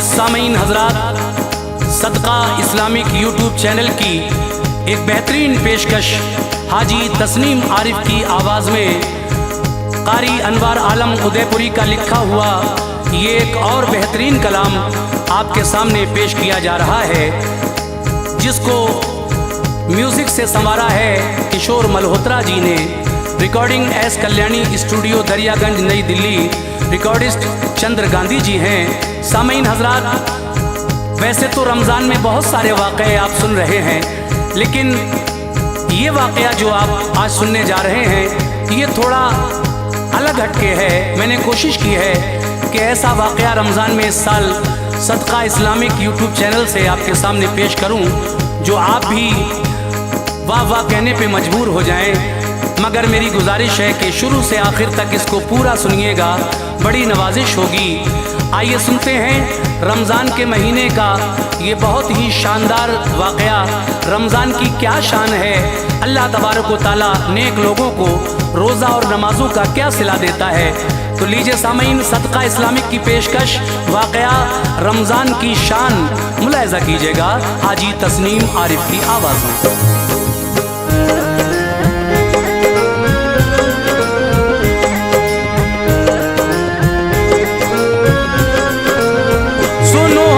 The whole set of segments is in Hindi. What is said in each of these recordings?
मोअज़्ज़िज़ सामीन हज़रात, सदका इस्लामिक यूट्यूब चैनल की एक बेहतरीन पेशकश हाजी तस्नीम आरिफ की आवाज़ में कारी अनवार आलम उदयपुरी का लिखा हुआ ये एक और बेहतरीन कलाम आपके सामने पेश किया जा रहा है, जिसको म्यूज़िक से संवारा है किशोर मल्होत्रा जी ने। Recording S Kalyani studio Daryaganj नई दिल्ली। रिकॉर्डिस्ट चंद्र गांधी जी हैं। सामीन हज़रात, वैसे तो रमज़ान में बहुत सारे वाक़े आप सुन रहे हैं, लेकिन ये वाक़या जो आप आज सुनने जा रहे हैं ये थोड़ा अलग हटके है। मैंने कोशिश की है कि ऐसा वाक़या रमज़ान में इस साल सदका इस्लामिक यूट्यूब चैनल से आपके सामने पेश करूं जो आप भी वाह वाह कहने पे मजबूर हो जाएं। मगर मेरी गुजारिश है कि शुरू से आखिर तक इसको पूरा सुनिएगा, बड़ी नवाजिश होगी। आइए सुनते हैं रमज़ान के महीने का ये बहुत ही शानदार वाक़या। रमज़ान की क्या शान है, अल्लाह तबारक व तआला नेक लोगों को रोज़ा और नमाज़ों का क्या सिला देता है। तो लीजिए सामीन, सदका इस्लामिक की पेशकश वाक़या रमज़ान की शान मुलाहिज़ा कीजिएगा हाजी तस्नीम आरिफ की आवाज़ में। सुनो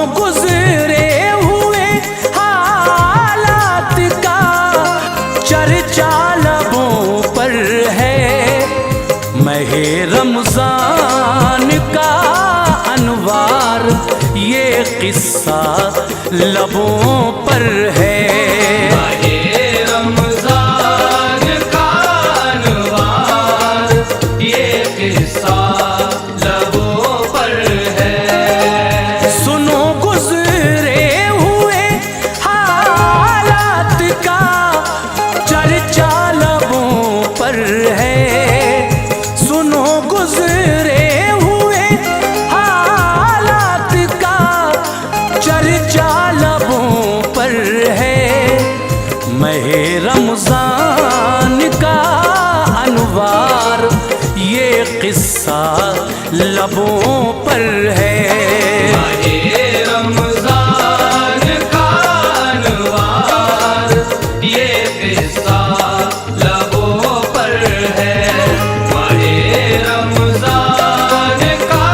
गुज़रे हुए हालात का चर्चा लबों पर है। महे रमज़ान का अनवार ये किस्सा लबों पर है। रमज़ान का अनवार ये किस्सा लबों पर है। रमज़ान का अनवार ये किस्सा लबों पर है। रमज़ान का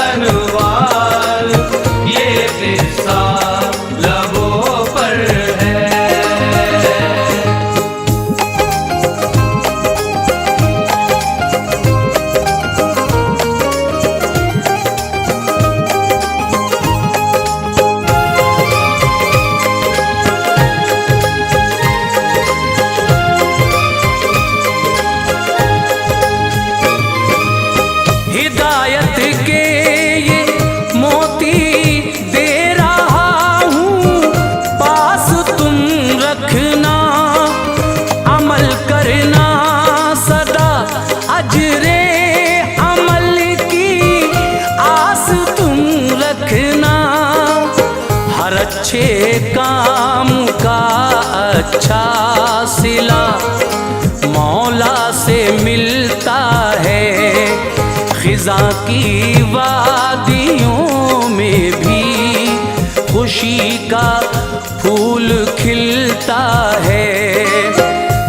अनवार ये किस्सा लबों पर है। हिदायत के ये मोती दे रहा हूँ, पास तुम रखना, अमल करना सदा अजरे अमल की आस तुम रखना। हर अच्छे काम का अच्छा सिला मौला से मिलता है। ख़िज़ा की वादियों में भी खुशी का फूल खिलता है।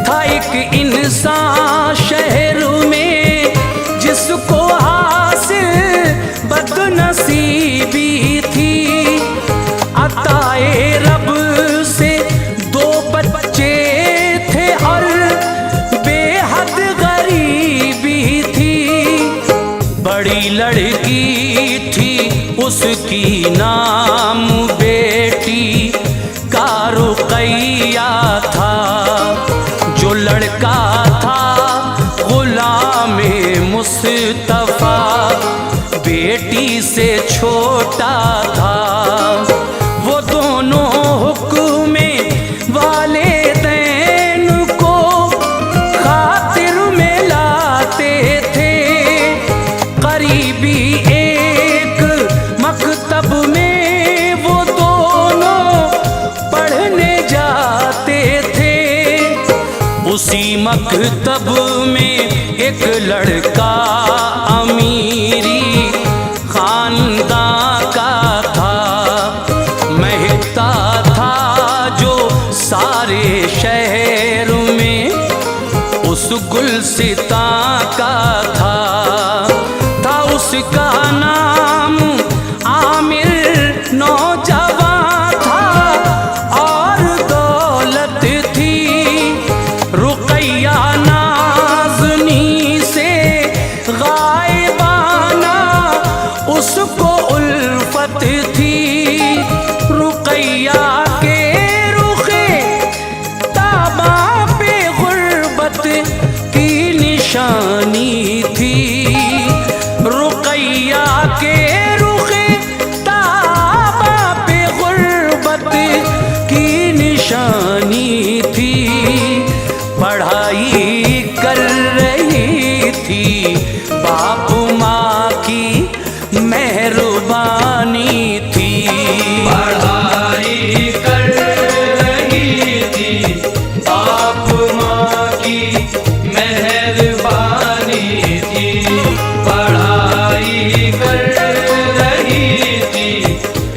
था एक इंसान शहर में जिसको हासिल बदनसीबी थी, अताए रब से दो बच्चे थे और बेहद गरीबी थी। बड़ी लड़की थी उसकी नाम बेटी का रुक़ैया था। जो लड़का था ग़ुलामे मुस्तफ़ा बेटी से छोटा था। वो दोनों हुक्मे वालिदैन को खातिर में लाते थे। करीबी एक मकतब में वो दोनों पढ़ने जाते थे। उसी मकतब में एक लड़का अमीरी खानदां का था, महकता था जो सारे शहर में उस गुलसितां का था उसका नाम आमिर नौजवान था और दौलत थी रुकैया नाज़नी से गायबाना उसको उल्फत थी। रुकैया के रुखे ताबा पे गुर्बत की निशानी थी, रुकैया के रुखे ताबा पे गुर्बत की निशानी थी। पढ़ाई कर रही थी बाप माँ की मेहरबानी थी, पढ़ाई कर रही थी बाप माँ की मेहरबानी थी, पढ़ाई कर रही थी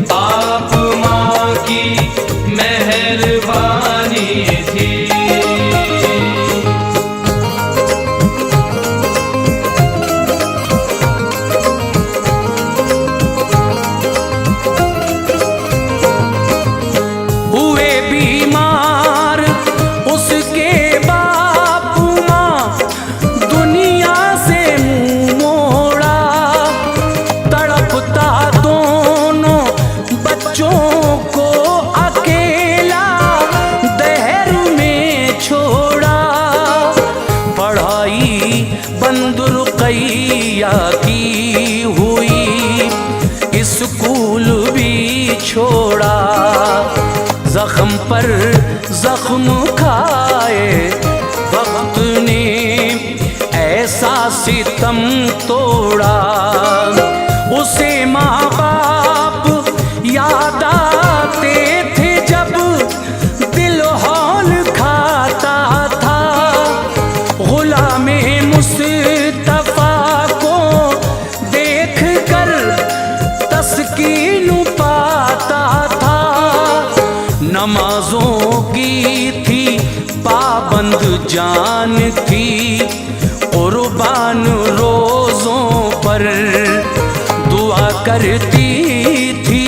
बाप माँ की मेहरबानी थी। हुए बीमार उसके बाप माँ दुनिया से मुंह मोड़ा, तड़पता दोनों बच्चों को अकेला दहर में छोड़ा। पढ़ाई बंद रुकैया की हुई, स्कूल भी छोड़ा, जख्म पर जख्म खाए वक्त ने ऐसा सितम तोड़ा। उसे माँ बाप याद आते थे जब दिल हौल खाता था, गुलामे मुस्तफा को देख कर तस्कीन पाता था। नमाजों की थी पाबंद जान थी, कुर्बान रोज़ों पर दुआ करती थी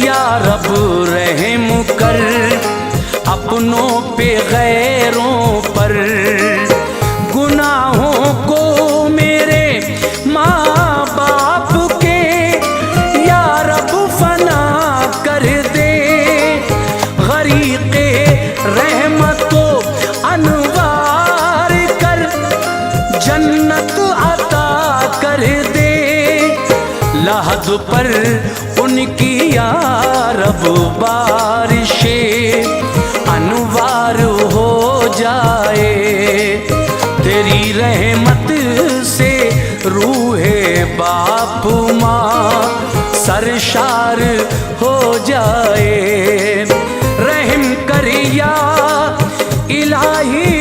या रब रहम कर अपनों पे गैरों पर। गुनाहों को मेरे माँ बाप के या रब फना कर दे, गरीक़े रहमतो अनवार कर जन्नत अता कर दे। लहद पर उनकी या रब बारिशे अनवार हो जाए, तेरी रहमत से रूहे बाप माँ सरशार हो जाए। रहम कर या इलाही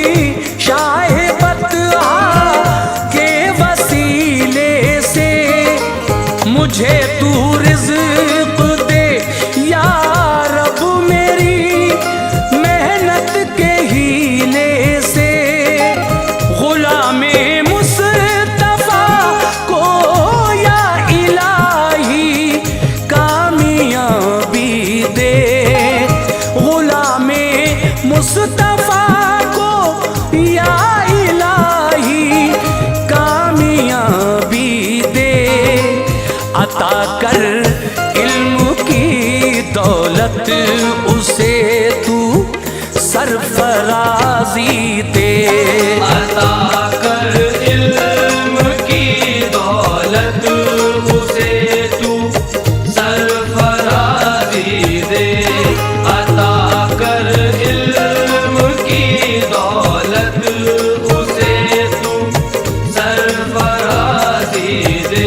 शाहिबत के वसीले से मुझे तू रिज़्क़ दे या रब मेरी मेहनत के हीले से। गुलामे मुस्तफा को या इलाही कामयाबी दे, गुलामे मुस्तफा को या इलाही कामयाबी दे। अता कर इल्म की दौलत उसे तू सरफराजी दे, अता कर इल्म की दौलत उसे तू सरफराजी दे, अता कर इल्म की दौलत उसे तू सरफराजी दे।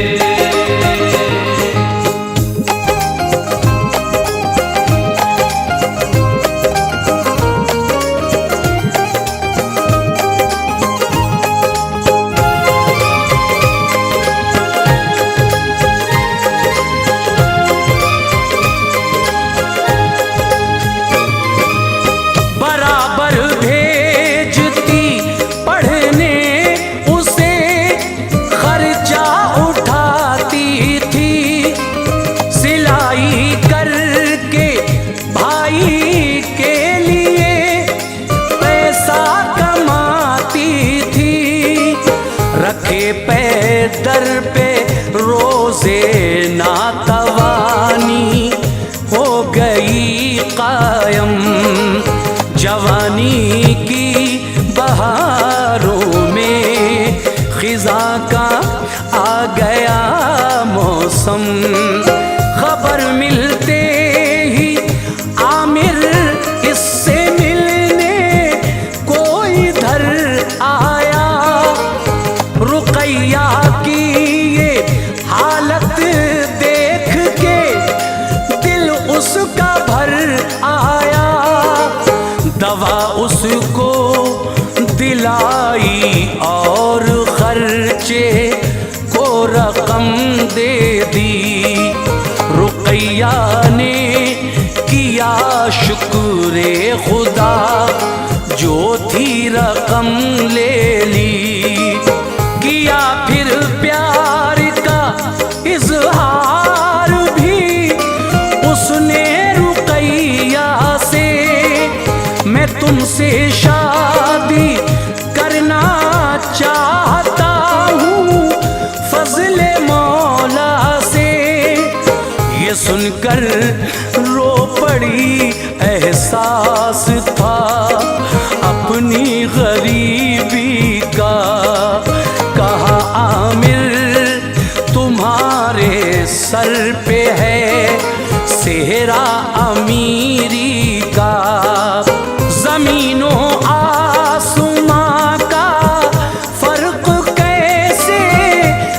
पैदर पे रोजे नातवानी हो गई कायम। जवानी की बहारों में खिज़ा का आ गया मौसम। खबर मिलते ही आमिर इससे मिलने कोई इधर आया। रुकैया की ये हालत देख के दिल उसका भर आया। दवा उसको दिलाई और खर्चे को रकम दे दी। रुकैया ने किया शुक्रे खुदा जो थी रकम ले ली। किया फिर प्यार का इजहार भी उसने रुकैया से। मैं तुमसे शादी करना चाहता हूँ फजले मौला से। ये सुनकर रो पड़ी, एहसास था अपनी गरीबी का। कहा आमिर तुम्हारे सर पे है सेहरा अमीरी का। जमीनों आसमां का फर्क कैसे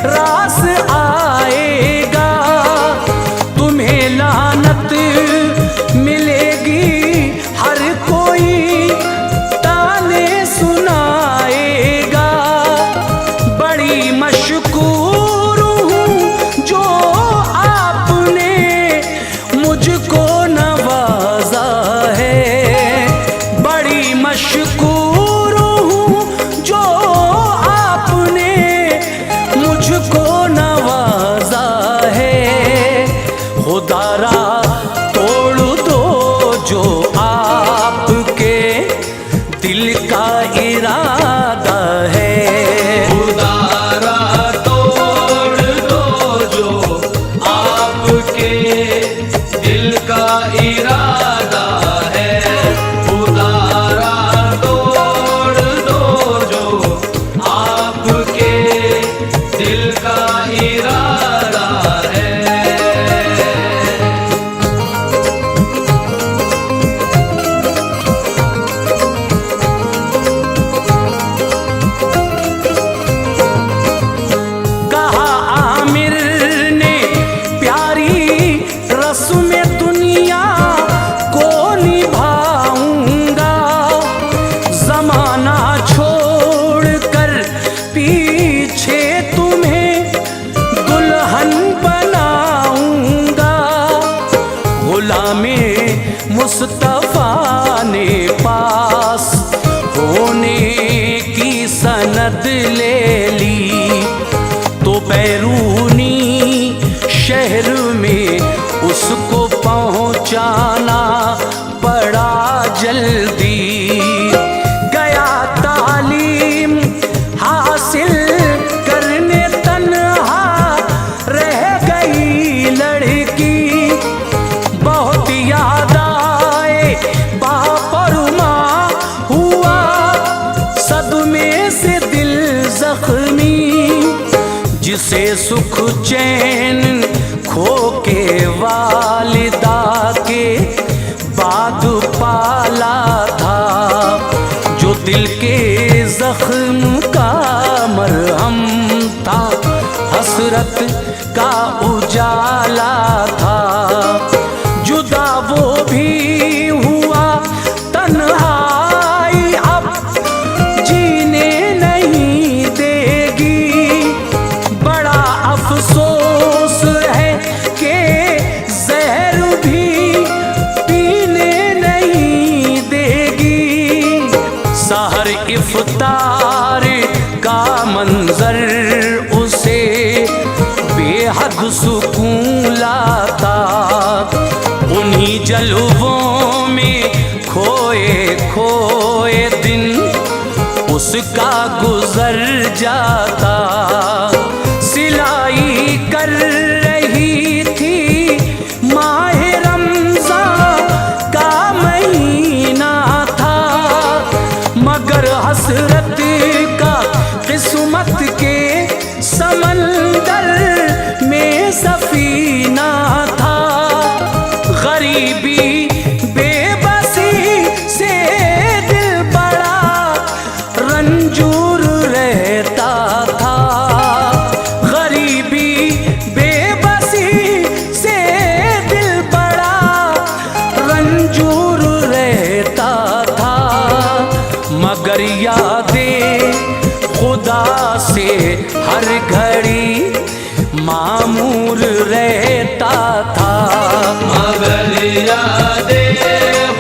रास आएगा। तुम्हें लानत मिलेगी, हर कोई ताने सुनाएगा। बड़ी मशकूर हूँ जो आपने मुझको नवाजा है। बड़ी मशकूर हूँ जो आपने मुझको नवाजा है। खुदारा तोड़ दो जो आपके दिल का इरादा है। खुदारा तोड़ दो जो आपके दिल का इरादा है। खुदारा तोड़ दो जो आपके दिल का इरादा है। कहा आमिर ने प्यारी रस्म दुनिया को निभाऊंगा। जमाना छोड़कर पीछे तुम्हें दुल्हन बनाऊंगा। गुलामे मुस्तफा ने पास होने की सनद ले ली। तो बैरूनी शहर में उसको पहुंचाना पड़ा जल्दी। गया तालीम हासिल करने तन्हा रह गई लड़की। बहुत याद आए बाप और माँ, हुआ सदमे से दिल जख्मी। जिसे सुख चैन खो के वालिदा के बाद पाला था। जो दिल के जख्म का मरहम था, हसरत का उजाला था। जुदा वो भी हुआ, तन्हाई अब जीने नहीं देगी। बड़ा अफसोस है कि जहर भी पीने नहीं देगी। सहर इफ्तार का मंजर उसे बेहद सुकून लाता। उन्हीं जलवों में खोए खोए दिन उसका गुजर जाता। सिलाई कर रही थी माह रमज़ान का महीना था, मगर हसरत का किस्मत के समंदर में सफीना था। गरीबी बेबसी से दिल बड़ा रंजूर रहता था। गरीबी बेबसी से दिल बड़ा रंजूर रहता था, मगर यादें खुदा से हर घड़ी मामूर रहता था। मगर यादें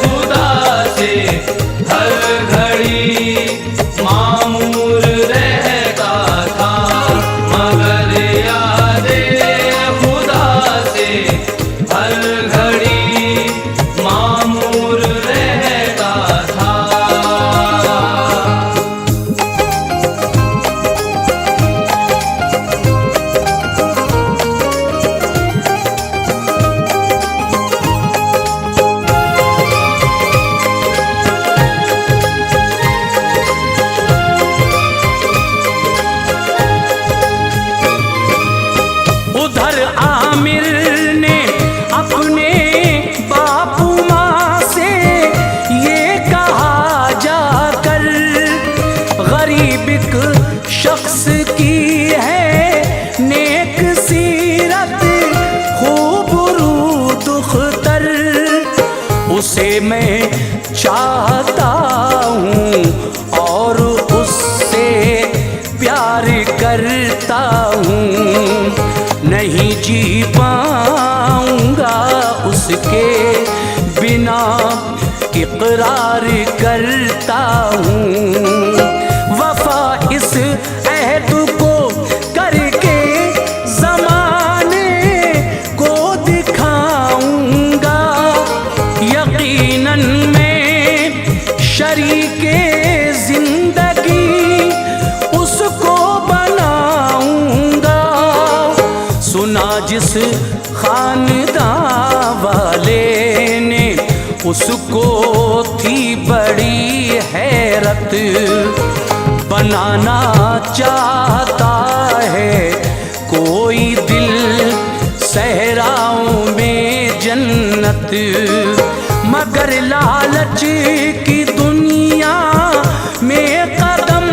खुदा से हर घड़ी मामूर रहता था। मगर यादें खुदा से हर घड़ी मामूर रहता था। उधर आमिर ने अपने बापू माँ से ये कहा जाकर, गरीब एक शख्स की है नेक सीरत खूबरू दुख्तर, उसे मैं चाहता हूँ और उससे प्यार करता हूँ। नहीं जी पाऊंगा उसके बिना इकरार करता हूँ। वफा इस अहद को करके ज़माने को दिखाऊंगा। यकीनन मैं शरीके जिंदगी उसको बनाऊंगा। सुना जिस खानदान वाले ने उसको थी बड़ी हैरत, बनाना चाहता है कोई दिल सहराओं में जन्नत, मगर लालच की दुनिया में कदम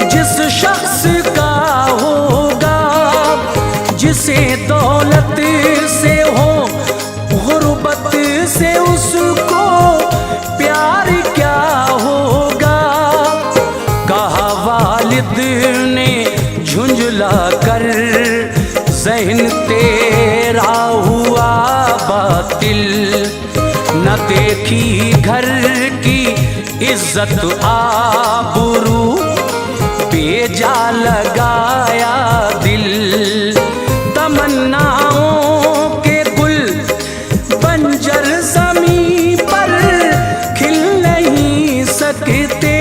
जिस शख्स का होगा, जिसे दौलत से हो गुर्बत से उसको प्यार क्या होगा। कहा वालिद ने झुंझला कर, ज़हन तेरा हुआ बातिल, न देखी घर की इज्जत आबरू, बेजा लगाया दिल। तमन्नाओं के गुल बंजर ज़मीं पर खिल नहीं सकते,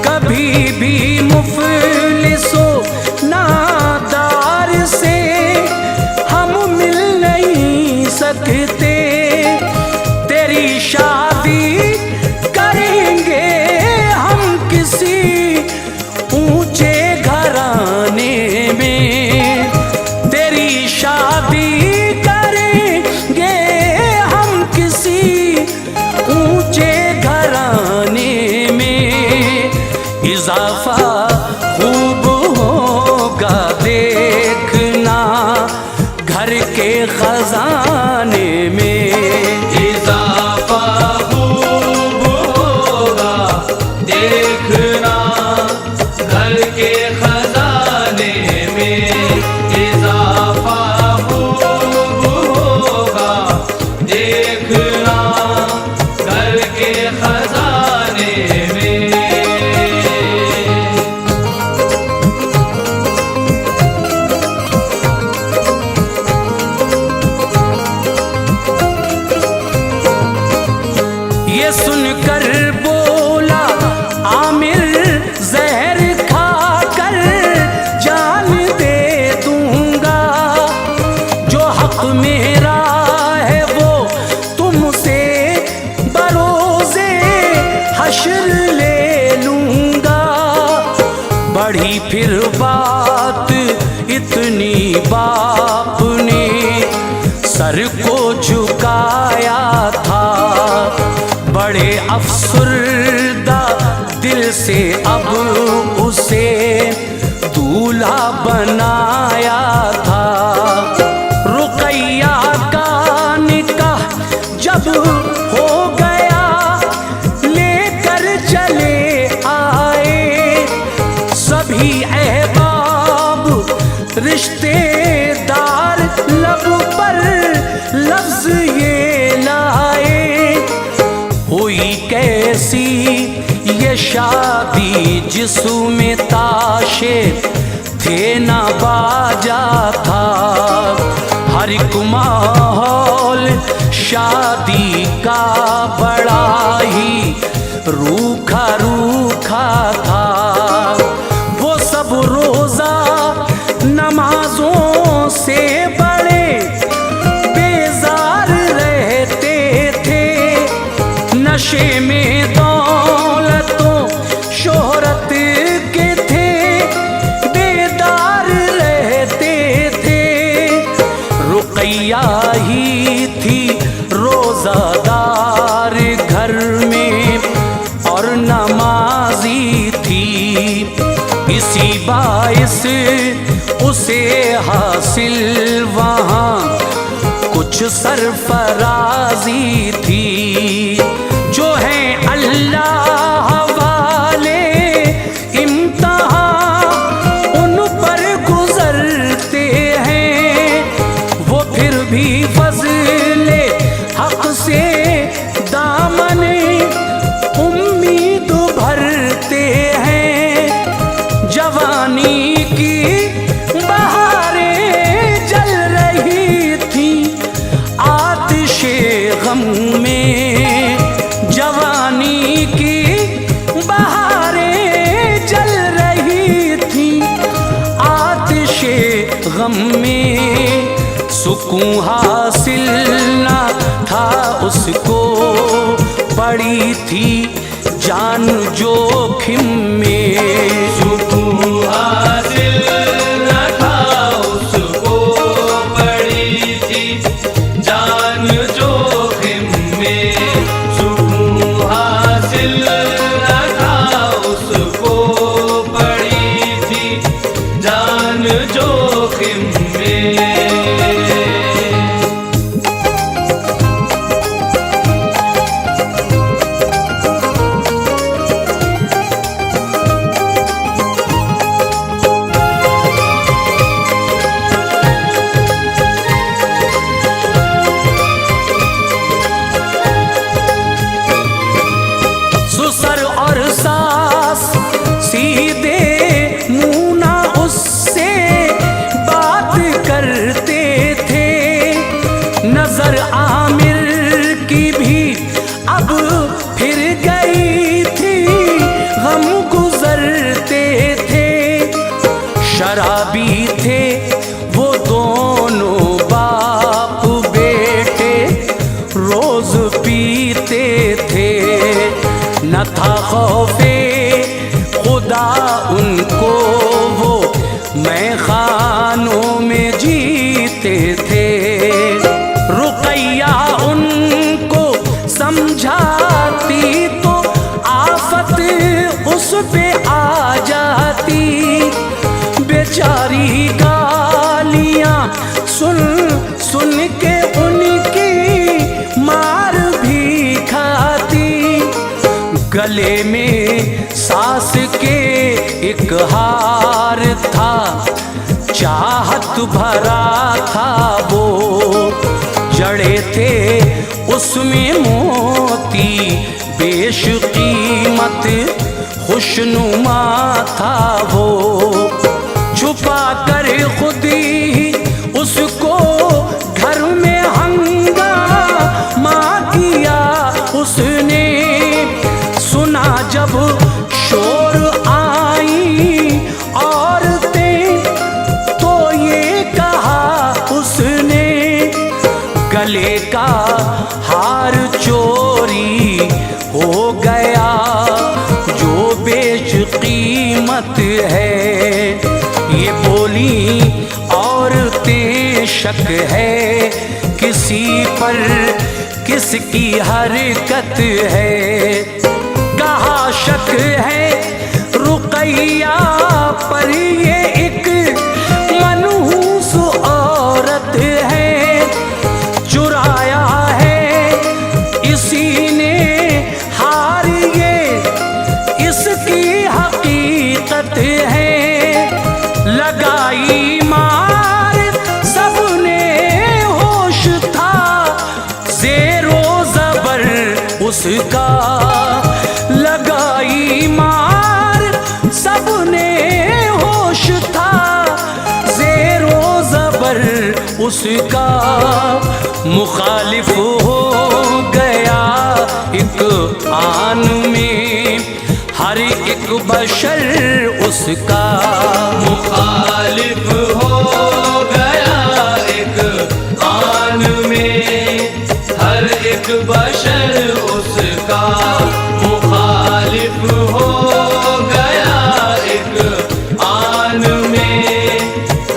कभी भी मुफलिसो नादार से हम मिल नहीं सकते। तेरी शादी करेंगे हम किसी ऊंचे घराने में, तेरी शादी करेंगे हम किसी ऊंचे घराने में। इजाफा खूब होगा देखना घर के खजाने में। इजाफा खूब होगा देखना घर के खजाने में। इजाफा खूब होगा देखना घर के खजाने में। बढ़ी फिर बात इतनी, बाप ने सर को झुकाया था। बड़े अफसरदा दिल से अब उसे दूल्हा बनाया था। रुकैया का निकाह जब हो गया, लेकर चले आए सभी अहबाब रिश्तेदार, लब पर लफ्ज ये लाए। हुई कैसी ये शादी जिसमें ताशे थे ना बाजा था। हर एक माहौल शादी का बड़ा ही रूखा रूखा था। वो सब रोजा नमाजों से बड़े बेजार रहते थे। नशे में दौलतों शोहरत के थे बेदार रहते थे। रुकैया ही थी रोजादार घर में और नमाजी थी। इसी बाइस उसे हासिल वहाँ कुछ सरफराजी थी। जो है अल्लाह वाले इम्तिहान उन पर गुजरते हैं, वो फिर भी फज़ले हक से दामन उम्मीद भरते हैं। जवानी की बहारें जल रही थी आतिशे गम में। जवानी की बहारें जल रही थी आतिशे गम में। सुकून हासिल ना था उसको, पड़ी थी जान जोखिम में। सुकून हासिल न था उसको, पड़ी थी जान जोखिम में। सुकून हासिल न था उसको, पड़ी थी जान जोखिम में। सुसर और सास सीधे मुँह ना उससे बात करते थे। नजर आमिर की भी अब फिर गई थी, गम गुजरते थे। शराबी थे वो दोनों बाप बेटे, रोज पीते थे। न था खौफे खुदा उनको, वो मैं खानों में जीते थे। रुकैया उनको समझाती तो आफत उस पे आ जाती। बेचारी गालियां सुन सुन के उनकी मार भी खाती। गले में सास के एक हार था, चाहत भरा था वो। जड़े थे उसमें मोती बेशकीमत, खुशनुमा था वो। छुपा कर खुद ही उसको घर में हंगामा किया उसने। सुना जब शोर आई औरतें तो ये कहा उसने, गले का हार चोरी हो गया जो बेशकीमत है, ये बोली औरतें शक है, किसी पर किसकी हरकत है। कहा शक है रुकैया पर, ये एक मनहूस औरत है, चुराया है इसी ने हार, ये इसकी हकीकत है। लगाई मार सबने होश था, ज़ेरो ज़बर उसका। लगाई मार सबने होश था, ज़ेरो ज़बर उसका। मुखालिफ हो गया एक आन में हर एक बशर उसका। मुखालिफ हो गया एक आन में हर एक बशर उसका। मुखालिफ हो गया एक आन में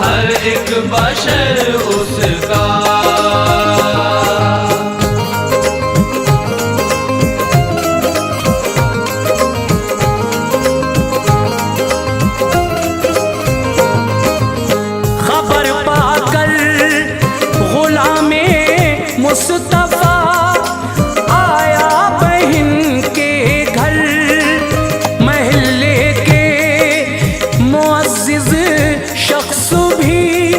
हर एक बशर उसका। मुस्तफा आया बहन के घर, महल्ले के मुअज़्ज़िज़ शख्स भी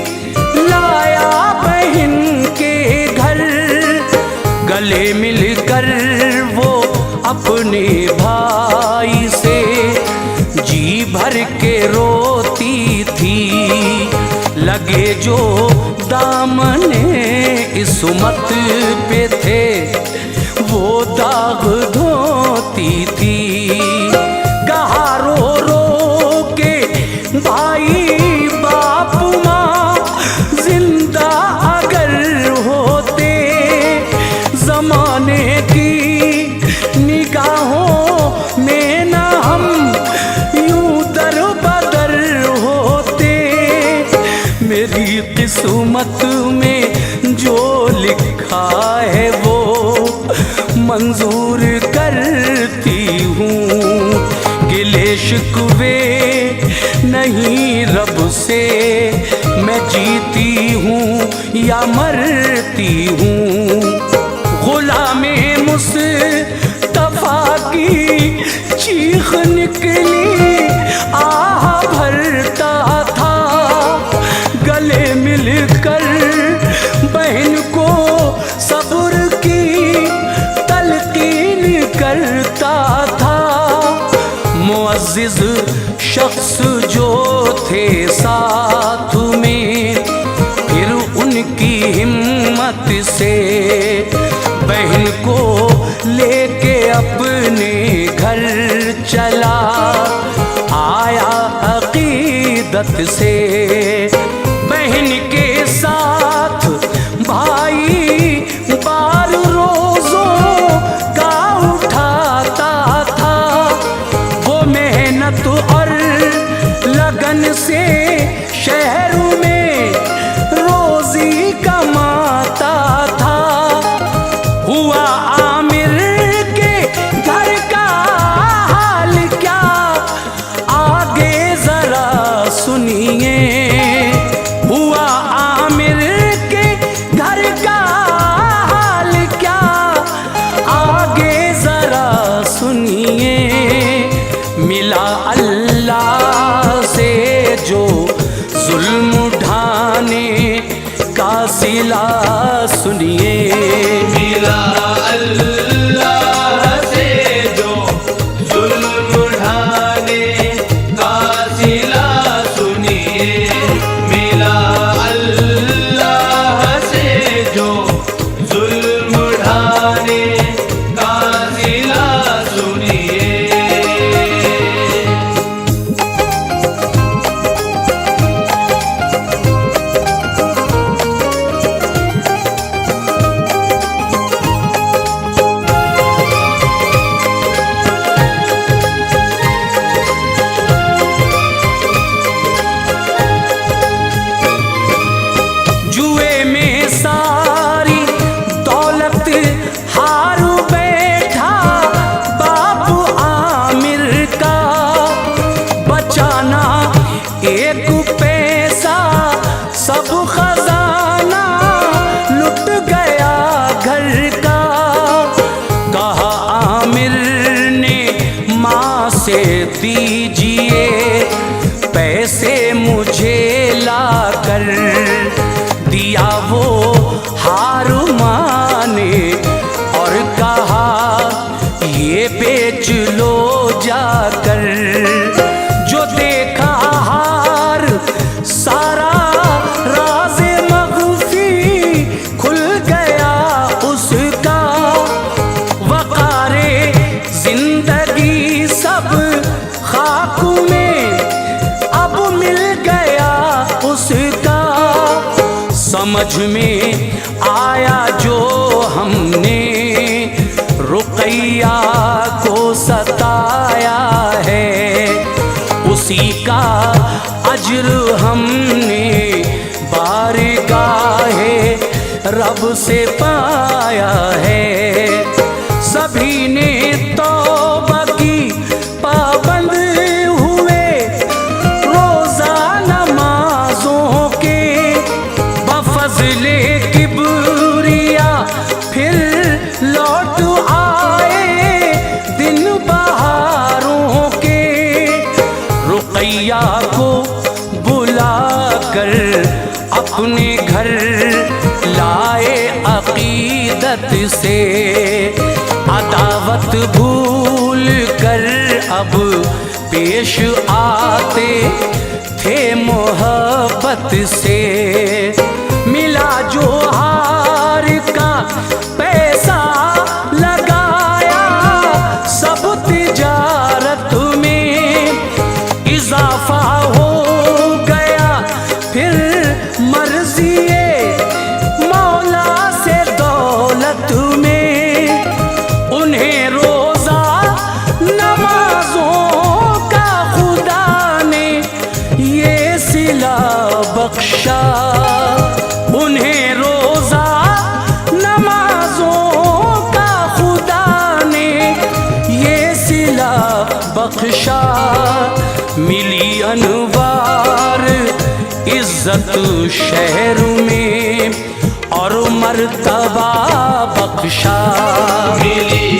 लाया बहन के घर। गले मिलकर वो अपने भाई से जी भर के रोती थी, लगे जो दामने इस्मत पे थे वो दाग धोती थी। कहा रो रो के भाई बाप माँ जिंदा अगर होते, जमाने की निगाहों में न हम यूं दर बदर होते। मेरी किस्मत में जो लिखा है वो मंजूर करती हूँ, गिले शिकवे नहीं रब से, मैं जीती हूँ या मरती हूँ। गुलामे मुस्तफा की चीख निकली आह भरता था, गले मिलकर बहन को सब्र की तलकीन करता था। मुअज़्ज़िज़ शख्स जो थे साथ में, फिर उनकी हिम्मत से बहन को लेके अपने घर चला आया अक़ीदत से। बहन के साथ भाई बार रोज़ों का उठाता था, वो मेहनत और लगन से शहर में रोज़ी कमाता था। हुआ आमिर के घर का हाल क्या, आगे ज़रा सुनिए। हुआ आमिर के घर का हाल क्या, आगे ज़रा सुनिए। मिला अल्लाह से जो जुल्म उठाने का सिला सुनिए। मिला अल्लाह से जो जुल्म उठाने का सिला सुनिए। मिला अल्लाह से जो जुल्म उठाने का सिला सुनिए। बचाना एक पैसा, सब खजाना लुट गया घर का। कहा आमिर ने माँ से दीजिए पैसे मुझे लाकर, दिया वो हार माने और कहा ये बेच लो जाकर। जो देखा हार सारा राज़े मग़फ़ी खुल गया उसका। वक़ारे जिंदगी सब खाक में अब मिल गया उसका। समझ में आया जो हमने रुक़ैया को सताया है, उसी का अज्र हमने बारगाहे रब से पाया है। सभी ने तौबा की पाबंद हुए रोज़ा नमाज़ों के, बफ़ज़्ले किब्रिया फिर लौट आए दिन बहारों के। रुक़ैया को बुला कर अपने घर लाए अक़ीदत से, अदावत भूल कर अब पेश आते थे मोहब्बत से। मिला जो हार का पैसा लगाया सब तिजारत में, इजाफा हो गया फिर मर्ज़िए मौला से दौलत में। उन्हें रोज़ा नमाज़ों का खुदा ने ये सिला बख्शा। उन्हें रोज़ा नमाज़ों का खुदा ने ये सिला बख्शा। मिली अनवार इज्जत शहर में और मर्तबा बख्शा। मिली